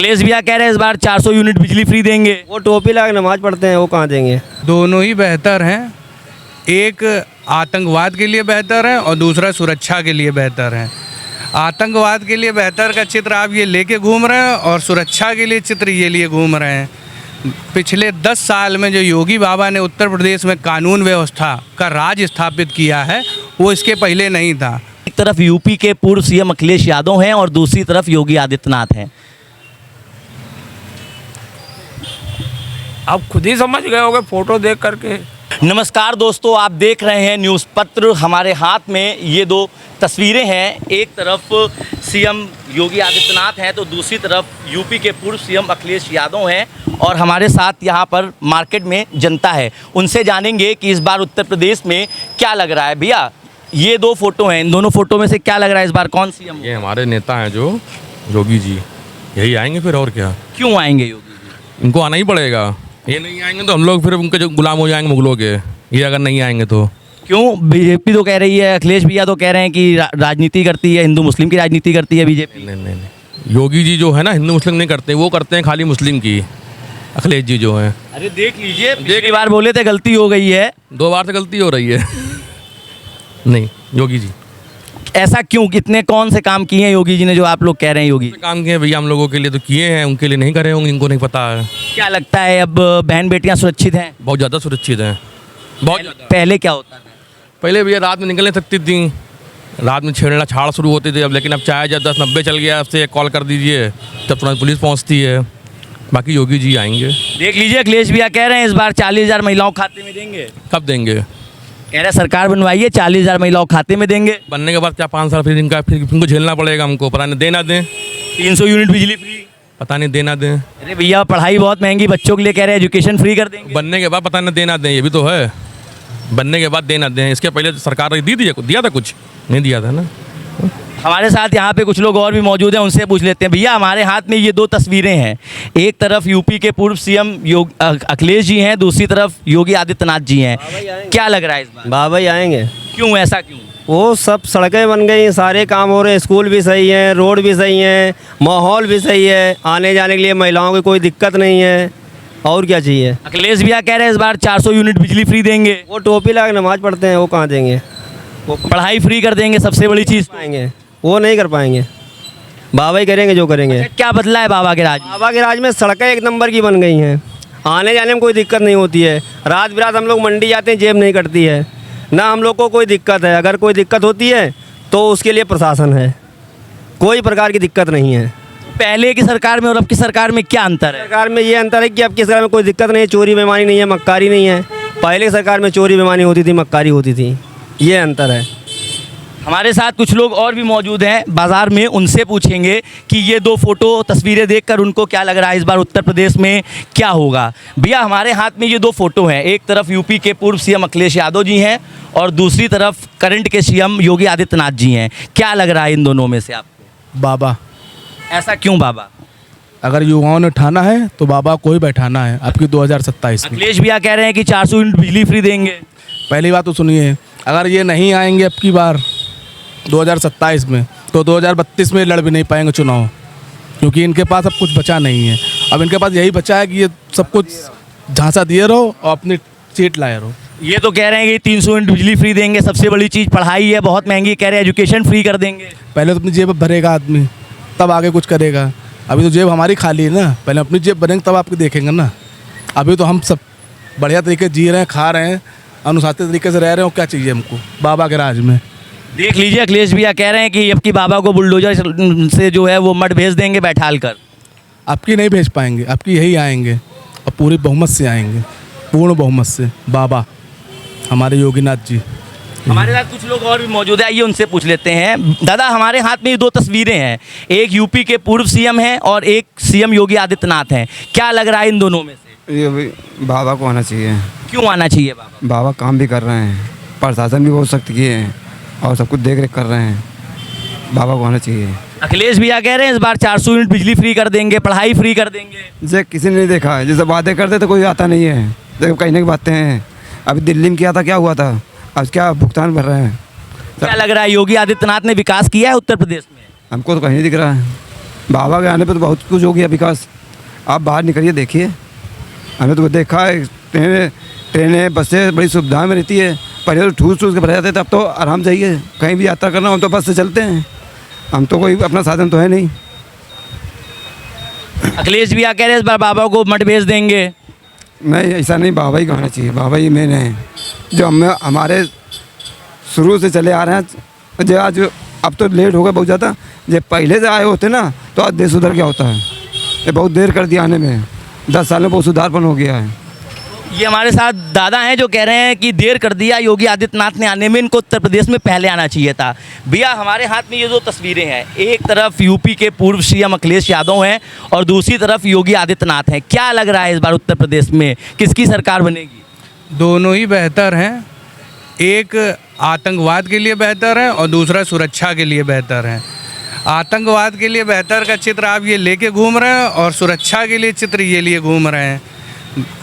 अखिलेश भैया कह रहे हैं इस बार 400 यूनिट बिजली फ्री देंगे। वो टोपी लगा के नमाज पढ़ते हैं, वो कहाँ देंगे। दोनों ही बेहतर हैं। एक आतंकवाद के लिए बेहतर है और दूसरा सुरक्षा के लिए बेहतर है। आतंकवाद के लिए बेहतर का चित्र आप ये लेके घूम रहे हैं और सुरक्षा के लिए चित्र ये लिए घूम रहे हैं। पिछले 10 साल में जो योगी बाबा ने उत्तर प्रदेश में कानून व्यवस्था का राज स्थापित किया है वो इसके पहले नहीं था। एक तरफ यूपी के पूर्व सीएम अखिलेश यादव हैं और दूसरी तरफ योगी आदित्यनाथ हैं। आप खुद ही समझ गए होगे फोटो देख करके। नमस्कार दोस्तों, आप देख रहे हैं न्यूज़ पत्र। हमारे हाथ में ये दो तस्वीरें हैं। एक तरफ सीएम योगी आदित्यनाथ हैं तो दूसरी तरफ यूपी के पूर्व सीएम अखिलेश यादव हैं और हमारे साथ यहाँ पर मार्केट में जनता है। उनसे जानेंगे कि इस बार उत्तर प्रदेश में क्या लग रहा है। भैया, ये दो फोटो हैं, इन दोनों फोटो में से क्या लग रहा है इस बार कौन सीएम? ये हमारे नेता हैं जो योगी जी, यही आएंगे फिर और क्या। क्यों आएंगे योगी जी? इनको आना ही पड़ेगा। ये नहीं आएंगे तो हम लोग फिर उनके जो गुलाम हो जाएंगे मुगलों के। ये अगर नहीं आएंगे तो क्यों? बीजेपी तो कह रही है, अखिलेश भैया तो कह रहे हैं कि राजनीति करती है, हिंदू मुस्लिम की राजनीति करती है बीजेपी। नहीं, योगी जी जो है ना हिंदू मुस्लिम नहीं करते, वो करते हैं खाली मुस्लिम की। अखिलेश जी जो हैं, अरे देख लीजिए, पिछली बार बोले थे गलती हो गई है, 2 बार से गलती हो रही है। नहीं, योगी जी ऐसा क्यों? कितने कौन से काम किए हैं योगी जी ने जो आप लोग कह रहे हैं योगी? काम किए भैया, हम लोगों के लिए तो किए हैं, उनके लिए नहीं करे होंगे, इनको नहीं पता है। क्या लगता है अब बहन बेटियां सुरक्षित हैं? बहुत ज़्यादा सुरक्षित हैं, बहुत ज़्यादा। पहले क्या होता था? पहले भैया रात में निकल नहीं सकती थी, रात में छेड़ना छाड़ शुरू होती थी। अब लेकिन अब चाहे जब 10-90 चल गया, आपसे कॉल कर दीजिए तब तुरंत पुलिस पहुंचती है। बाकी योगी जी आएंगे। देख लीजिए, अखिलेश भैया कह रहे हैं इस बार 40,000 महिलाओं खाते में देंगे। कब देंगे? कह रहे सरकार बनवाइए, 40,000 महिलाओं खाते में देंगे। बनने के बाद क्या 5 साल फिर इनको झेलना पड़ेगा हमको। पता नहीं देना दें। 300 यूनिट बिजली फ्री, पता नहीं देना दें। अरे भैया पढ़ाई बहुत महंगी बच्चों के लिए, कह रहे हैं एजुकेशन फ्री कर देंगे। बनने के बाद पता नहीं देना दें, ये भी तो है। बनने के बाद देना दें, इसके पहले सरकार ने दिया था कुछ नहीं दिया था ना। हमारे साथ यहाँ पे कुछ लोग और भी मौजूद हैं, उनसे पूछ लेते हैं। भैया, हमारे हाथ में ये दो तस्वीरें हैं। एक तरफ यूपी के पूर्व सीएम अखिलेश जी हैं, दूसरी तरफ योगी आदित्यनाथ जी हैं। क्या लग रहा है इस बार? बाबा ही आएंगे। क्यों, ऐसा क्यों? वो सब सड़कें बन गई, सारे काम हो रहे हैं, स्कूल भी सही है, रोड भी सही है, माहौल भी सही है, आने जाने के लिए महिलाओं की कोई दिक्कत नहीं है। और क्या चाहिए। अखिलेश भैया कह रहे हैं इस बार 400 यूनिट बिजली फ्री देंगे। वो टोपी लगा के नमाज पढ़ते हैं, वो कहाँ देंगे। वो पढ़ाई फ्री कर देंगे, सबसे बड़ी चीज़। पाएंगे वो नहीं कर पाएंगे, बाबा ही करेंगे जो करेंगे। अच्छा, क्या बदला है बाबा के राज में? बाबा के राज में सड़कें 1 नंबर की बन गई हैं, आने जाने में कोई दिक्कत नहीं होती है। रात बिरात हम लोग मंडी जाते हैं, जेब नहीं कटती है ना, हम लोग को कोई दिक्कत है। अगर कोई दिक्कत होती है तो उसके लिए प्रशासन है, कोई प्रकार की दिक्कत नहीं है। पहले की सरकार में और अब की सरकार में क्या अंतर है? सरकार में ये अंतर है कि अब की सरकार में कोई दिक्कत नहीं है, चोरी बेईमानी नहीं है, मक्कारी नहीं है। पहले की सरकार में चोरी बेईमानी होती थी, मक्कारी होती थी, ये अंतर है। हमारे साथ कुछ लोग और भी मौजूद हैं बाज़ार में, उनसे पूछेंगे कि ये दो फोटो तस्वीरें देखकर उनको क्या लग रहा है इस बार उत्तर प्रदेश में क्या होगा। भैया, हमारे हाथ में ये दो फोटो हैं। एक तरफ यूपी के पूर्व सीएम अखिलेश यादव जी हैं और दूसरी तरफ करंट के सीएम योगी आदित्यनाथ जी हैं। क्या लग रहा है इन दोनों में से आपको? बाबा। ऐसा क्यों बाबा? अगर युवाओं ने ठाना है तो बाबा को ही बैठाना है आपकी 2027 में। अखिलेश भैया कह रहे हैं कि 400 यूनिट बिजली फ्री देंगे। पहली बात तो सुनिए, अगर ये नहीं आएंगे अब की बार 2027 में तो 2032 में लड़ भी नहीं पाएंगे चुनाव, क्योंकि इनके पास अब कुछ बचा नहीं है। अब इनके पास यही बचा है कि ये सब कुछ झांसा दिए रहो और अपनी सीट लाए रहो। ये तो कह रहे हैं कि 300 यूनिट बिजली फ्री देंगे, सबसे बड़ी चीज़ पढ़ाई है, बहुत महंगी, कह रहे हैं एजुकेशन फ्री कर देंगे। पहले तो अपनी जेब भरेगा आदमी, तब आगे कुछ करेगा। अभी तो जेब हमारी खाली है ना, पहले अपनी जेब भरेंगे तब आपकी देखेंगे ना। अभी तो हम सब बढ़िया तरीके जी रहे हैं, खा रहे हैं, अनुशासित तरीके से रह रहे हैं। क्या चाहिए हमको बाबा के राज में? देख लीजिए, अखिलेश भैया कह रहे हैं कि अब की बाबा को बुलडोजर से जो है वो मठ भेज देंगे बैठाल कर। आपकी नहीं भेज पाएंगे, आपकी यही आएंगे और पूरी बहुमत से आएंगे, पूर्ण बहुमत से। बाबा हमारे योगीनाथ जी। हमारे साथ कुछ लोग और भी मौजूद है, आइए उनसे पूछ लेते हैं। दादा, हमारे हाथ में ये दो तस्वीरें हैं। एक यूपी के पूर्व सीएम हैं और एक सीएम योगी आदित्यनाथ हैं। क्या लग रहा है इन दोनों में से? ये भी बाबा को आना चाहिए। क्यों आना चाहिए बाबा? बाबा काम भी कर रहे हैं, प्रशासन भी बहुत सख्त किए हैं और सब कुछ देख रेख कर रहे हैं। बाबा को आना चाहिए। अखिलेश भैया कह रहे हैं इस बार 400 यूनिट बिजली फ्री कर देंगे, पढ़ाई फ्री कर देंगे। जैसे किसी ने नहीं देखा है, जैसे बातें करते तो कोई आता नहीं है, जैसे कहने की बातें हैं। अभी दिल्ली में किया था, क्या हुआ था, अब क्या भुगतान भर रहे हैं। क्या लग रहा है योगी आदित्यनाथ ने विकास किया है उत्तर प्रदेश में? हमको तो कहीं नहीं दिख रहा है। बाबा के आने पे तो बहुत कुछ हो गया विकास। आप बाहर निकलिए देखिए, हमने तो देखा है ट्रेनें बसें बड़ी सुविधा में रहती है। पहले तो ठूस ठूस के भरे जाते थे, अब तो आराम चाहिए कहीं भी यात्रा करना, हम तो बस से चलते हैं, हम तो कोई अपना साधन तो है नहीं। अखिलेश भैया कह रहे हैं इस बार बाबा को मठ भेज देंगे। नहीं, ऐसा नहीं, बाबा ही कहना चाहिए, बाबा ही मेन है जो हमारे शुरू से चले आ रहे हैं। जो आज अब तो लेट हो गया बहुत ज़्यादा, जब पहले से आए होते ना तो आज देश सुधर गया होता है। ये बहुत देर कर दिया आने में, 10 साल में बहुत सुधारपन हो गया है। ये हमारे साथ दादा हैं जो कह रहे हैं कि देर कर दिया योगी आदित्यनाथ ने आने में, इनको उत्तर प्रदेश में पहले आना चाहिए था। भैया हमारे हाथ में ये 2 तस्वीरें हैं, एक तरफ यूपी के पूर्व सीएम अखिलेश यादव हैं और दूसरी तरफ योगी आदित्यनाथ हैं। क्या लग रहा है इस बार उत्तर प्रदेश में किसकी सरकार बनेगी? दोनों ही बेहतर हैं। एक आतंकवाद के लिए बेहतर है और दूसरा सुरक्षा के लिए बेहतर है। आतंकवाद के लिए बेहतर का चित्र आप ये लेके घूम रहे हैं और सुरक्षा के लिए चित्र ये लिए घूम रहे हैं।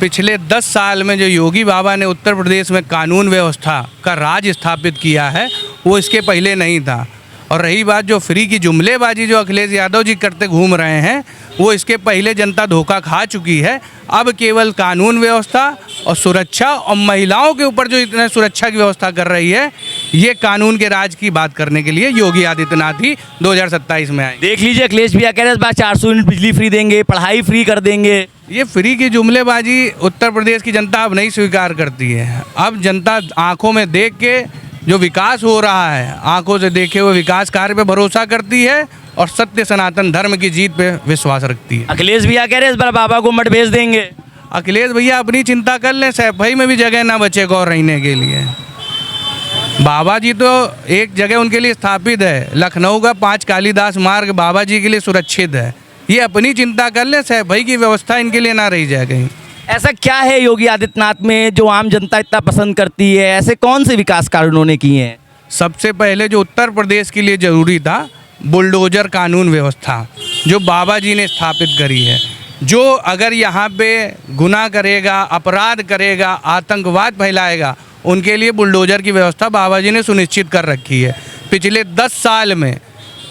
पिछले 10 साल में जो योगी बाबा ने उत्तर प्रदेश में कानून व्यवस्था का राज स्थापित किया है वो इसके पहले नहीं था। और रही बात जो फ्री की जुमलेबाजी जो अखिलेश यादव जी करते घूम रहे हैं, वो इसके पहले जनता धोखा खा चुकी है। अब केवल कानून व्यवस्था और सुरक्षा और महिलाओं के ऊपर जो इतने सुरक्षा की व्यवस्था कर रही है, ये कानून के राज की बात करने के लिए योगी आदित्यनाथ ही 2027 में आए। देख लीजिए अखिलेश भैया कह रहे हैं इस बार 400 यूनिट बिजली फ्री देंगे, पढ़ाई फ्री कर देंगे। ये फ्री की जुमलेबाजी उत्तर प्रदेश की जनता अब नहीं स्वीकार करती है। अब जनता आंखों में देख के जो विकास हो रहा है, आंखों से देखे हुए विकास कार्य पे भरोसा करती है और सत्य सनातन धर्म की जीत पे विश्वास रखती है। अखिलेश भैया कह रहे हैं इस बार बाबा को मठ भेज देंगे। अखिलेश भैया अपनी चिंता कर लें, सैफई में भी जगह ना बचे गौर रहने के लिए। बाबा जी तो एक जगह उनके लिए स्थापित है, लखनऊ का 5 कालीदास मार्ग बाबा जी के लिए सुरक्षित है। ये अपनी चिंता कर ले, सैफई की व्यवस्था इनके लिए ना रही जाए कहीं। ऐसा क्या है योगी आदित्यनाथ में जो आम जनता इतना पसंद करती है? ऐसे कौन से विकास कार्य उन्होंने किए हैं? सबसे पहले जो उत्तर प्रदेश के लिए ज़रूरी था, बुलडोजर कानून व्यवस्था जो बाबा जी ने स्थापित करी है। जो अगर यहाँ पे गुनाह करेगा, अपराध करेगा, आतंकवाद फैलाएगा, उनके लिए बुलडोजर की व्यवस्था बाबा जी ने सुनिश्चित कर रखी है। पिछले 10 साल में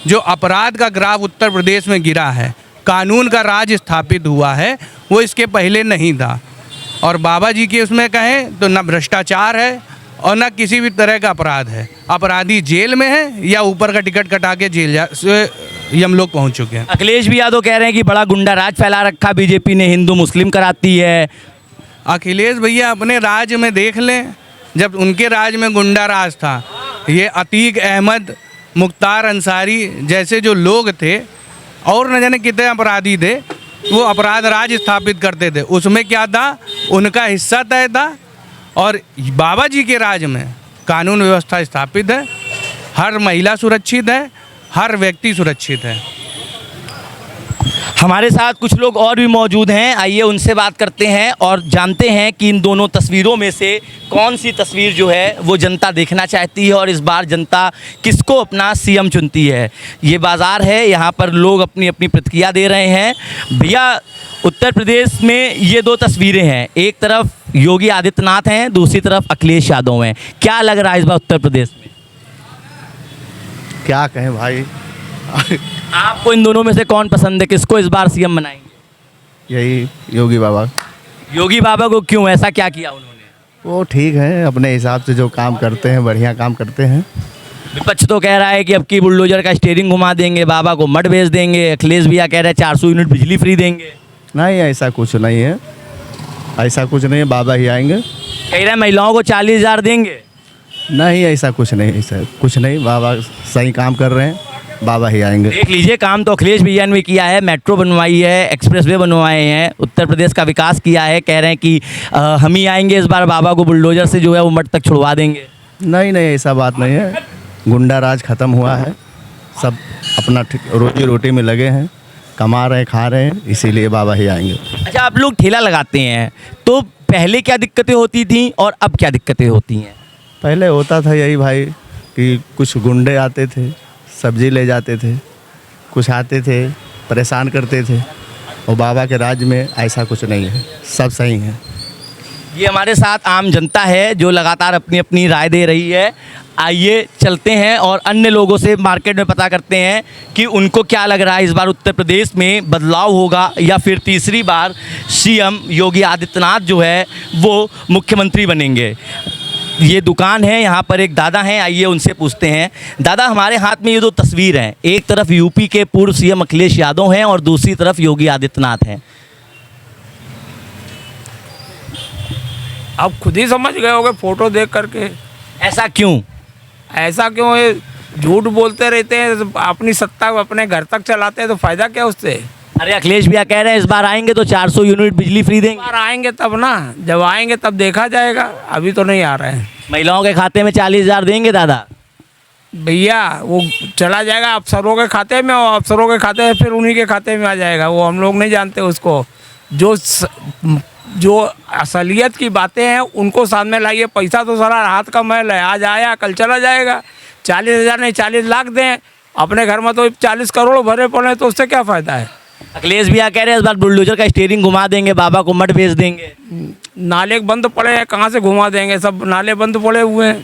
जो अपराध का ग्राफ उत्तर प्रदेश में गिरा है, कानून का राज स्थापित हुआ है, वो इसके पहले नहीं था। और बाबा जी के उसमें कहें तो न भ्रष्टाचार है और न किसी भी तरह का अपराध है। अपराधी जेल में है या ऊपर का टिकट कटा के जेल हम लोग पहुंच चुके हैं। अखिलेश भी यादव कह रहे हैं कि बड़ा गुंडा राज फैला रखा बीजेपी ने, हिंदू मुस्लिम कराती है। अखिलेश भैया अपने राज्य में देख लें, जब उनके राज्य में गुंडा राज था, ये अतीक अहमद, मुख्तार अंसारी जैसे जो लोग थे और न जाने कितने अपराधी थे, वो अपराध राज स्थापित करते थे। उसमें क्या था, उनका हिस्सा तय था। और बाबा जी के राज में कानून व्यवस्था स्थापित है, हर महिला सुरक्षित है, हर व्यक्ति सुरक्षित है। हमारे साथ कुछ लोग और भी मौजूद हैं, आइए उनसे बात करते हैं और जानते हैं कि इन दोनों तस्वीरों में से कौन सी तस्वीर जो है वो जनता देखना चाहती है और इस बार जनता किसको अपना सीएम चुनती है। ये बाज़ार है, यहाँ पर लोग अपनी अपनी प्रतिक्रिया दे रहे हैं। भैया उत्तर प्रदेश में ये 2 तस्वीरें हैं, एक तरफ योगी आदित्यनाथ हैं, दूसरी तरफ अखिलेश यादव हैं। क्या लग रहा है इस बार उत्तर प्रदेश में? क्या कहें भाई, आपको इन दोनों में से कौन पसंद है, किसको इस बार सीएम बनाएंगे? यही योगी बाबा। योगी बाबा को क्यों, ऐसा क्या किया उन्होंने? वो ठीक है, अपने हिसाब से जो काम करते हैं बढ़िया काम करते हैं। विपक्ष तो कह रहा है कि अब की बुलडोजर का स्टीयरिंग घुमा देंगे, बाबा को मठ भेज देंगे। अखिलेश भैया कह रहे हैं 400 यूनिट बिजली फ्री देंगे। नहीं, ऐसा कुछ नहीं है, ऐसा कुछ नहीं है, बाबा ही आएंगे। कह रहे हैं महिलाओं को 40,000 देंगे। नहीं, ऐसा कुछ नहीं, ऐसा कुछ नहीं, बाबा सही काम कर रहे हैं, बाबा ही आएंगे। देख लीजिए, काम तो अखिलेश भैया ने भी किया है, मेट्रो बनवाई है, एक्सप्रेसवे बनवाए हैं, उत्तर प्रदेश का विकास किया है। कह रहे हैं कि हम ही आएंगे इस बार, बाबा को बुलडोजर से जो है वो मठ तक छुड़वा देंगे। नहीं नहीं, ऐसा बात नहीं है, गुंडा राज ख़त्म हुआ है, सब अपना रोजी रोटी में लगे हैं, कमा रहे खा रहे हैं, इसीलिए बाबा ही आएंगे। अच्छा, आप लोग ठेला लगाते हैं तो पहले क्या दिक्कतें होती थी और अब क्या दिक्कतें होती हैं? पहले होता था यही भाई कि कुछ गुंडे आते थे, सब्जी ले जाते थे, कुछ आते थे परेशान करते थे, और बाबा के राज में ऐसा कुछ नहीं है, सब सही है। ये हमारे साथ आम जनता है जो लगातार अपनी अपनी राय दे रही है। आइए चलते हैं और अन्य लोगों से मार्केट में पता करते हैं कि उनको क्या लग रहा है, इस बार उत्तर प्रदेश में बदलाव होगा या फिर तीसरी बार सीएम योगी आदित्यनाथ जो है वो मुख्यमंत्री बनेंगे। ये दुकान है, यहाँ पर एक दादा हैं, आइए उनसे पूछते हैं। दादा, हमारे हाथ में ये दो तस्वीर हैं, एक तरफ यूपी के पूर्व सीएम अखिलेश यादव हैं और दूसरी तरफ योगी आदित्यनाथ हैं। अब खुद ही समझ गए होगे फोटो देख करके। ऐसा क्यों? ऐसा क्यों? ये झूठ बोलते रहते हैं, अपनी सत्ता अपने घर तक चलाते हैं, तो फायदा क्या उससे? अरे अखिलेश भैया कह रहे हैं इस बार आएंगे तो 400 यूनिट बिजली फ्री देंगे। बार आएंगे तब ना, जब आएंगे तब देखा जाएगा, अभी तो नहीं आ रहे हैं। महिलाओं के खाते में 40,000 देंगे दादा। भैया वो चला जाएगा अफसरों के खाते में, और अफसरों के खाते में फिर उन्हीं के खाते में आ जाएगा, वो हम लोग नहीं जानते उसको। जो असलियत की बातें हैं उनको सामने लाइए। पैसा तो सारा हाथ का मैल है, आज आया कल चला जाएगा। 40,000 नहीं 40 लाख दें, अपने घर में तो 40 करोड़ भरे पड़े, तो उससे क्या फ़ायदा है? अखिलेश भैया कह रहे हैं इस बार बुलडोजर का स्टीयरिंग घुमा देंगे, बाबा को मठ भेज देंगे। नाले बंद पड़े हैं, कहाँ से घुमा देंगे? सब नाले बंद पड़े हुए हैं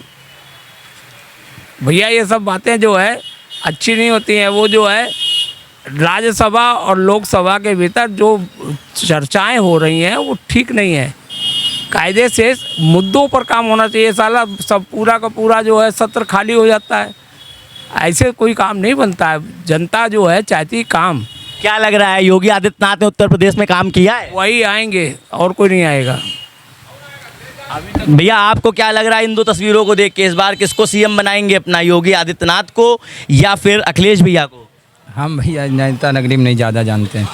भैया। ये सब बातें जो है अच्छी नहीं होती हैं। वो जो है राज्यसभा और लोकसभा के भीतर जो चर्चाएं हो रही हैं वो ठीक नहीं है। कायदे से मुद्दों पर काम होना चाहिए। साला सब पूरा का पूरा जो है सत्र खाली हो जाता है, ऐसे कोई काम नहीं बनता है। जनता जो है चाहती काम। क्या लग रहा है, योगी आदित्यनाथ ने उत्तर प्रदेश में काम किया है? वही आएंगे और कोई नहीं आएगा। भैया आपको क्या लग रहा है इन दो तस्वीरों को देख के, इस बार किसको सीएम बनाएंगे अपना, योगी आदित्यनाथ को या फिर अखिलेश भैया को? हम भैया जनता नगरी में नहीं ज़्यादा जानते हैं।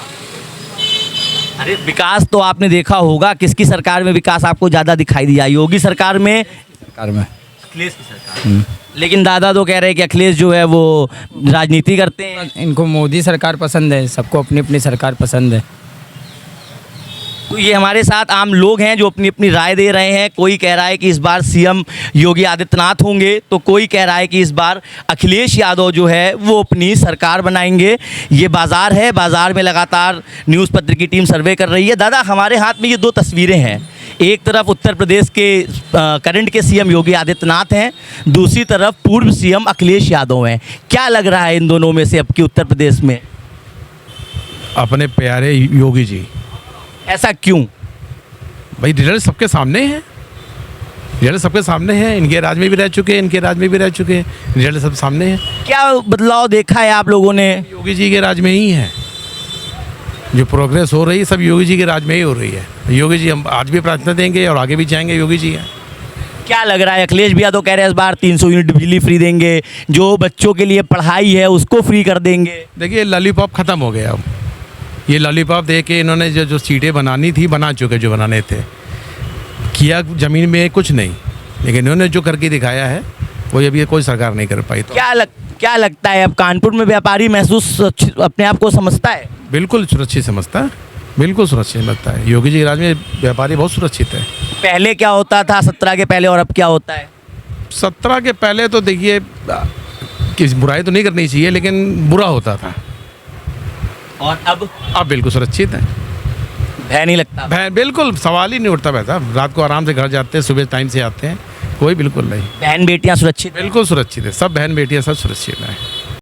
अरे विकास तो आपने देखा होगा, किसकी सरकार में विकास आपको ज़्यादा दिखाई दिया, योगी सरकार में, सरकार में अखिलेश की सरकार? लेकिन दादा तो कह रहे हैं कि अखिलेश जो है वो राजनीति करते हैं। इनको मोदी सरकार पसंद है, सबको अपनी अपनी सरकार पसंद है। तो ये हमारे साथ आम लोग हैं जो अपनी अपनी राय दे रहे हैं। कोई कह रहा है कि इस बार सीएम योगी आदित्यनाथ होंगे, तो कोई कह रहा है कि इस बार अखिलेश यादव जो है वो अपनी सरकार बनाएंगे। ये बाज़ार है, बाज़ार में लगातार न्यूज़ पत्र की टीम सर्वे कर रही है। दादा, हमारे हाथ में ये दो तस्वीरें हैं, एक तरफ उत्तर प्रदेश के करंट के सीएम योगी आदित्यनाथ हैं, दूसरी तरफ पूर्व सीएम अखिलेश यादव हैं। क्या लग रहा है इन दोनों में से अब की उत्तर प्रदेश में? अपने प्यारे योगी जी। ऐसा क्यों? भाई रिजल्ट सबके सामने है, रिजल्ट सबके सामने है। इनके राज में भी रह चुके हैं, इनके राज में भी रह चुके हैं, रिजल्ट सब सामने है। क्या बदलाव देखा है आप लोगों ने? योगी जी के राज में ही है, जो प्रोग्रेस हो रही है सब योगी जी के राज में ही हो रही है। योगी जी हम आज भी प्रार्थना देंगे और आगे भी जाएंगे, योगी जी हैं। क्या लग रहा है, अखिलेश भैया तो कह रहे हैं इस बार 300 यूनिट बिजली फ्री देंगे, जो बच्चों के लिए पढ़ाई है उसको फ्री कर देंगे। देखिए लॉलीपॉप ख़त्म हो गया अब। ये लॉलीपॉप दे के इन्होंने जो सीटें बनानी थी बना चुके, जो बनाने थे, किया ज़मीन में कुछ नहीं, लेकिन इन्होंने जो करके दिखाया है वो अभी कोई सरकार नहीं कर पाई। तो क्या लगता है, अब कानपुर में व्यापारी महसूस अपने आप को समझता है? बिल्कुल सुरक्षित समझता है, बिल्कुल सुरक्षित समझता है। योगी जी के राज में व्यापारी बहुत सुरक्षित है। पहले क्या होता था 17 के पहले और अब क्या होता है? 17 के पहले तो देखिए किस बुराई तो नहीं करनी चाहिए, लेकिन बुरा होता था। और अब बिल्कुल सुरक्षित है, भय नहीं लगता? भय बिल्कुल सवाल ही नहीं उठता पैसा। रात को आराम से घर जाते हैं, सुबह टाइम से आते हैं, कोई बिल्कुल नहीं। बहन बेटियां सुरक्षित? बिल्कुल सुरक्षित है, सब बहन बेटियां सब सुरक्षित हैं।